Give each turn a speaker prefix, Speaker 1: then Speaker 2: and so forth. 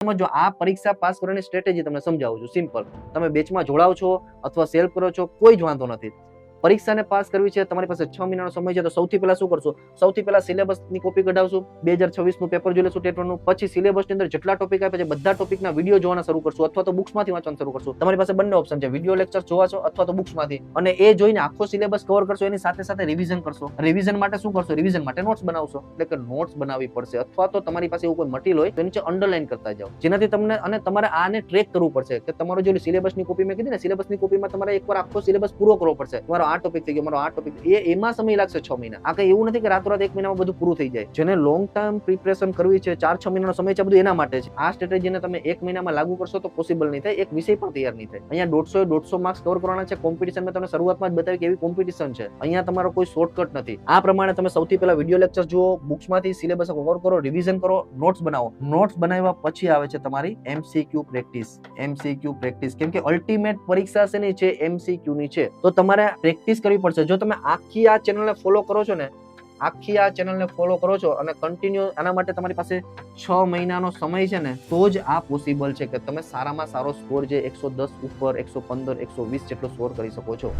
Speaker 1: જો આ પરીક્ષા પાસ કરવાની સ્ટ્રેટેજી તમને સમજાવું છું, સિમ્પલ. તમે બેચમાં જોડાવ છો અથવા સેલ્ફ કરો છો, કોઈ જ વાંધો નથી. પરીક્ષાને પાસ કરવી છે, તમારી પાસે 6 મહિનાનો સમય છે, તો સૌથી પહેલા શું કરશું? સૌથી પહેલા સિલેબસની કોપી કઢાવશું, 2026 નું પેપર જોઈ લેશું ટેટ 1 નું, પછી સિલેબસની અંદર જેટલા ટોપિક આપ્યા છે બધા ટોપિકના વિડીયો જોવાના શરૂ કરશું અથવા તો બુક્સમાંથી વાંચવાનું શરૂ કરશું. તમારી પાસે બંને ઓપ્શન છે, વિડીયો લેક્ચર જોવા છો અથવા તો બુક્સમાંથી, અને એ જોઈને આખો સિલેબસ કવર કરશો, એની સાથે સાથે રિવિઝન કરશો. રિવિઝન માટે શું કરશો? રિવિઝન માટે નોટ્સ બનાવશો, એટલે કે નોટ્સ બનાવવી પડશે, અથવા તો તમારી પાસે એવું કોઈ મટીરિયલ હોય તો નીચે અંડરલાઈન કરતા જાઓ, જેનાથી તમને, અને તમારે આને ટ્રેક કરવું પડશે કે તમારો જે સિલેબસની કોપી મેં કીધી ને, સિલેબસની કોપીમાં તમારે એકવાર આખો સિલેબસ પૂરો કરવો પડશે. તમારો આ ટોપિક થઈ ગયો, મારો આ ટોપિક, એમાં સમય લાગશે 6 મહિના. આ કઈ એવું નથી કે રાતોરાત 1 મહિનામાં બધું પૂરું થઈ જાય. જેને લોંગ ટર્મ પ્રિપરેશન કરવી છે, 4-6 મહિનાનો સમય છે, બધું એના માટે છે. આ સ્ટ્રેટેજીને તમે 1 મહિનામાં લાગુ કરશો તો પોસિબલ નહીં થાય, એક વિષય પણ તૈયાર નહીં થાય. અહીંયા 150 માર્ક્સ કવર કરવાના છે. કોમ્પિટિશનમાં તમને શરૂઆતમાં જ બતાવી કે એવી કોમ્પિટિશન છે, અહીંયા તમારો કોઈ શોર્ટકટ નથી. આ પ્રમાણે તમે સૌથી પહેલા વિડીયો લેક્ચર જુઓ, બુક્સમાંથી સિલેબસ કવર કરો, રિવિઝન કરો, નોટ્સ બનાવો. નોટ્સ બનાવ્યા પછી આવે છે તમારી MCQ પ્રેક્ટિસ. MCQ પ્રેક્ટિસ, કેમ કે અલ્ટિમેટ પરીક્ષા શેની છે? MCQ ની છે. તો તમારે પ્રેક્ટિસ કરવી પડશે. જો તમે આખી આ ચેનલને ફોલો કરો છો ને, આખી આ ચેનલને ફોલો કરો છો અને કન્ટિન્યુ, આના માટે તમારી પાસે 6 મહિનાનો સમય છે ને, તો જ આ પોસિબલ છે કે તમે સારામાં સારો સ્કોર જે 110 ઉપર, 115, 120 જેટલો સ્કોર કરી શકો છો.